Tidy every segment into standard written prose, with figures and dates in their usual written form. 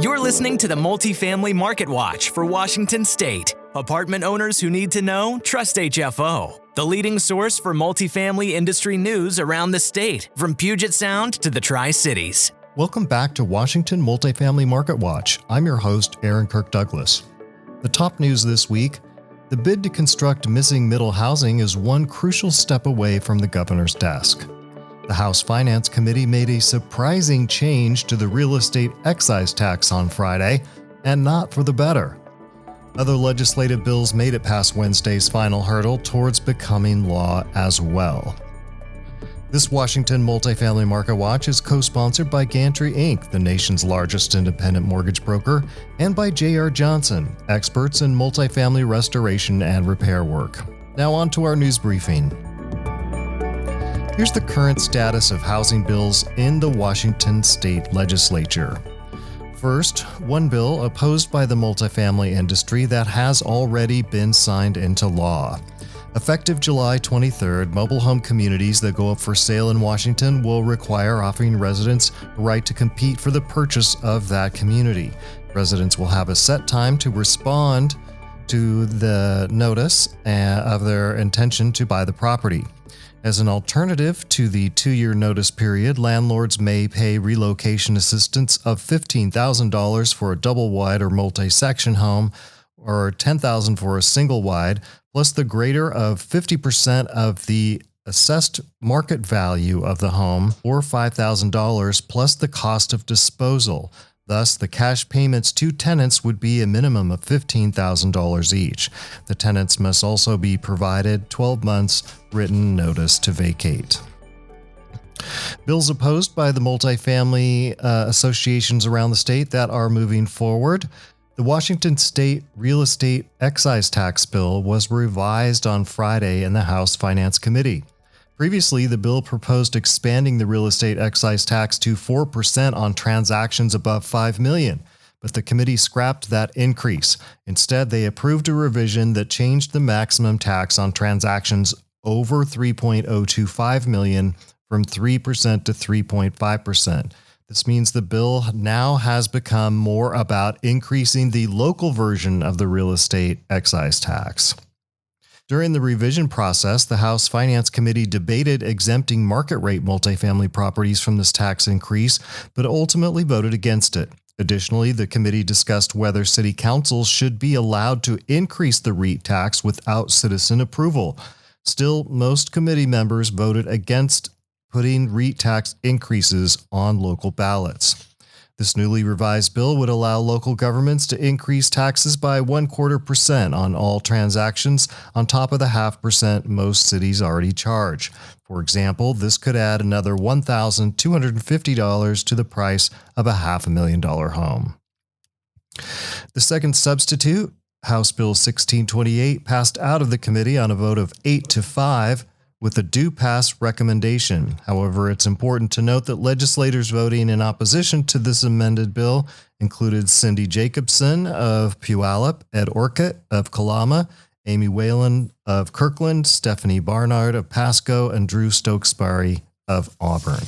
You're listening to the Multifamily Marketwatch for Washington State. Apartment owners who need to know, trust HFO. The leading source for multifamily industry news around the state, from Puget Sound to the Tri-Cities. Welcome back to Washington Multifamily Marketwatch. I'm your host, Aaron Kirk Douglas. The top news this week: the bid to construct missing middle housing is one crucial step away from the governor's desk. The House Finance Committee made a surprising change to the real estate excise tax on Friday, and not for the better. Other legislative bills made it past Wednesday's final hurdle towards becoming law as well. This Washington Multifamily Market Watch is co-sponsored by Gantry Inc., the nation's largest independent mortgage broker, and by J.R. Johnson, experts in multifamily restoration and repair work. Now on to our news briefing. Here's the current status of housing bills in the Washington State Legislature. First, one bill opposed by the multifamily industry that has already been signed into law. Effective July 23rd, mobile home communities that go up for sale in Washington will require offering residents the right to compete for the purchase of that community. Residents will have a set time to respond to the notice of their intention to buy the property. As an alternative to the 2-year notice period, landlords may pay relocation assistance of $15,000 for a double-wide or multi-section home, or $10,000 for a single-wide, plus the greater of 50% of the assessed market value of the home, or $5,000 plus the cost of disposal. Thus, the cash payments to tenants would be a minimum of $15,000 each. The tenants must also be provided 12 months written notice to vacate. Bills opposed by the multifamily associations around the state that are moving forward. The Washington State Real Estate Excise Tax Bill was revised on Friday in the House Finance Committee. Previously, the bill proposed expanding the real estate excise tax to 4% on transactions above $5 million, but the committee scrapped that increase. Instead, they approved a revision that changed the maximum tax on transactions over $3.025 million from 3% to 3.5%. This means the bill now has become more about increasing the local version of the real estate excise tax. During the revision process, the House Finance Committee debated exempting market rate multifamily properties from this tax increase, but ultimately voted against it. Additionally, the committee discussed whether city councils should be allowed to increase the REIT tax without citizen approval. Still, most committee members voted against putting REIT tax increases on local ballots. This newly revised bill would allow local governments to increase taxes by 0.25% on all transactions on top of the 0.5% most cities already charge. For example, this could add another $1,250 to the price of a $500,000 home. The second substitute, House Bill 1628, passed out of the committee on a vote of 8-5, with a do-pass recommendation. However, it's important to note that legislators voting in opposition to this amended bill included Cindy Jacobson of Puyallup, Ed Orcutt of Kalama, Amy Whalen of Kirkland, Stephanie Barnard of Pasco, and Drew Stokesbury of Auburn.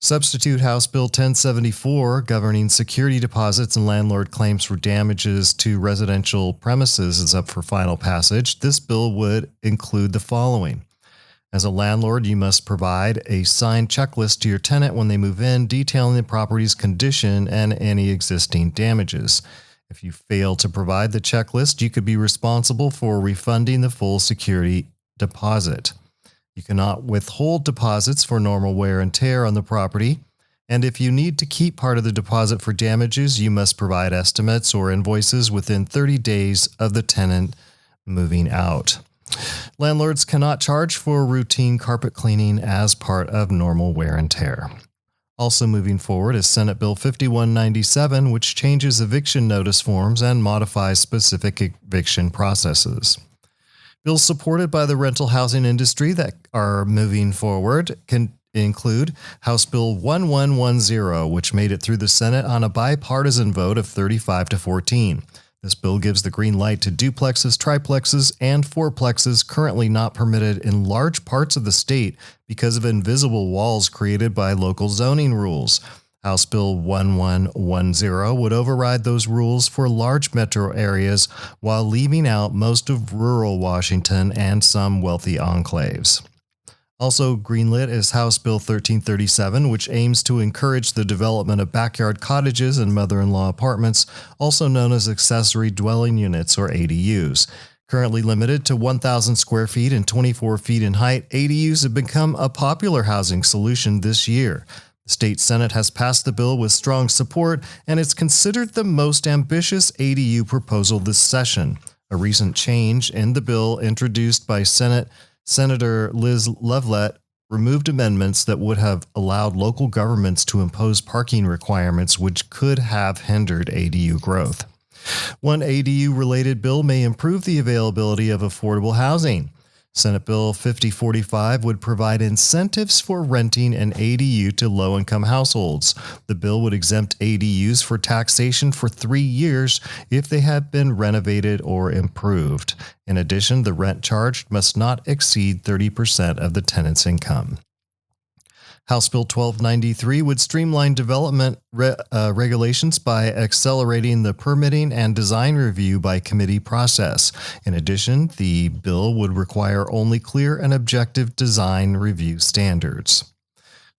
Substitute House Bill 1074, governing security deposits and landlord claims for damages to residential premises, is up for final passage. This bill would include the following. As a landlord, you must provide a signed checklist to your tenant when they move in, detailing the property's condition and any existing damages. If you fail to provide the checklist, you could be responsible for refunding the full security deposit. You cannot withhold deposits for normal wear and tear on the property, and if you need to keep part of the deposit for damages, you must provide estimates or invoices within 30 days of the tenant moving out. Landlords cannot charge for routine carpet cleaning as part of normal wear and tear. Also moving forward is Senate Bill 5197, which changes eviction notice forms and modifies specific eviction processes. Bills supported by the rental housing industry that are moving forward can include House Bill 1110, which made it through the Senate on a bipartisan vote of 35-14. This bill gives the green light to duplexes, triplexes, and fourplexes currently not permitted in large parts of the state because of invisible walls created by local zoning rules. House Bill 1110 would override those rules for large metro areas while leaving out most of rural Washington and some wealthy enclaves. Also greenlit is House Bill 1337, which aims to encourage the development of backyard cottages and mother-in-law apartments, also known as accessory dwelling units or ADUs. Currently limited to 1,000 square feet and 24 feet in height, ADUs have become a popular housing solution this year. The state Senate has passed the bill with strong support, and it's considered the most ambitious ADU proposal this session. A recent change in the bill introduced by Senator Liz Lovelett removed amendments that would have allowed local governments to impose parking requirements, which could have hindered ADU growth. One ADU-related bill may improve the availability of affordable housing. Senate Bill 5045 would provide incentives for renting an ADU to low-income households. The bill would exempt ADUs for taxation for 3 years if they have been renovated or improved. In addition, the rent charged must not exceed 30% of the tenant's income. House Bill 1293 would streamline development regulations by accelerating the permitting and design review by committee process. In addition, the bill would require only clear and objective design review standards.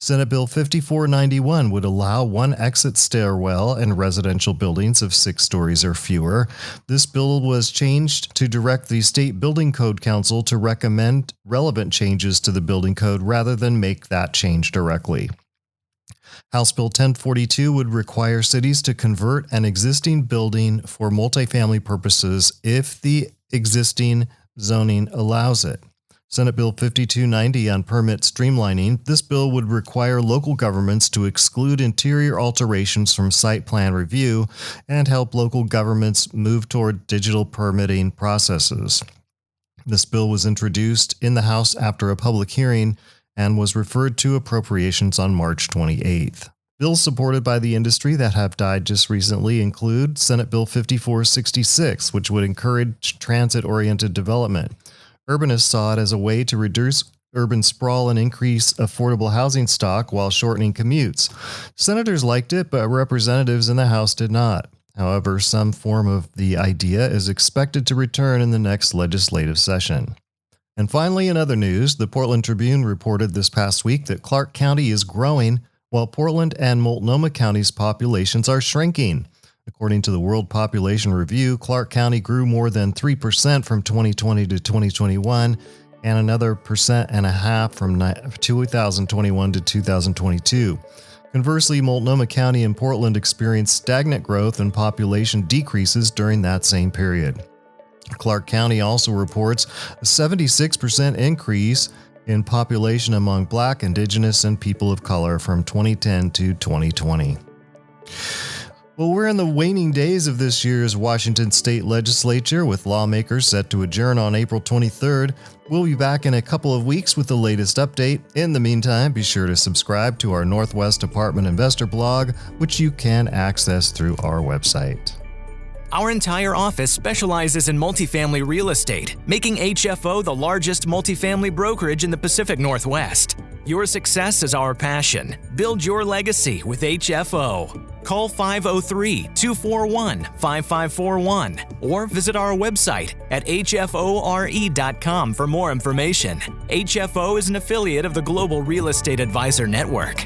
Senate Bill 5491 would allow one exit stairwell in residential buildings of 6 stories or fewer. This bill was changed to direct the State Building Code Council to recommend relevant changes to the building code rather than make that change directly. House Bill 1042 would require cities to convert an existing building for multifamily purposes if the existing zoning allows it. Senate Bill 5290 on permit streamlining. This bill would require local governments to exclude interior alterations from site plan review and help local governments move toward digital permitting processes. This bill was introduced in the House after a public hearing and was referred to appropriations on March 28th. Bills supported by the industry that have died just recently include Senate Bill 5466, which would encourage transit-oriented development. Urbanists saw it as a way to reduce urban sprawl and increase affordable housing stock while shortening commutes. Senators liked it, but representatives in the House did not. However, some form of the idea is expected to return in the next legislative session. And finally, in other news, the Portland Tribune reported this past week that Clark County is growing while Portland and Multnomah County's populations are shrinking. According to the World Population Review, Clark County grew more than 3% from 2020 to 2021 and another 1.5% from 2021 to 2022. Conversely, Multnomah County and Portland experienced stagnant growth and population decreases during that same period. Clark County also reports a 76% increase in population among Black, Indigenous, and people of color from 2010 to 2020. Well, we're in the waning days of this year's Washington State Legislature, with lawmakers set to adjourn on April 23rd. We'll be back in a couple of weeks with the latest update. In the meantime, be sure to subscribe to our Northwest Apartment Investor blog, which you can access through our website. Our entire office specializes in multifamily real estate, making HFO the largest multifamily brokerage in the Pacific Northwest. Your success is our passion. Build your legacy with HFO. Call 503-241-5541 or visit our website at hfore.com for more information. HFO is an affiliate of the Global Real Estate Advisor Network.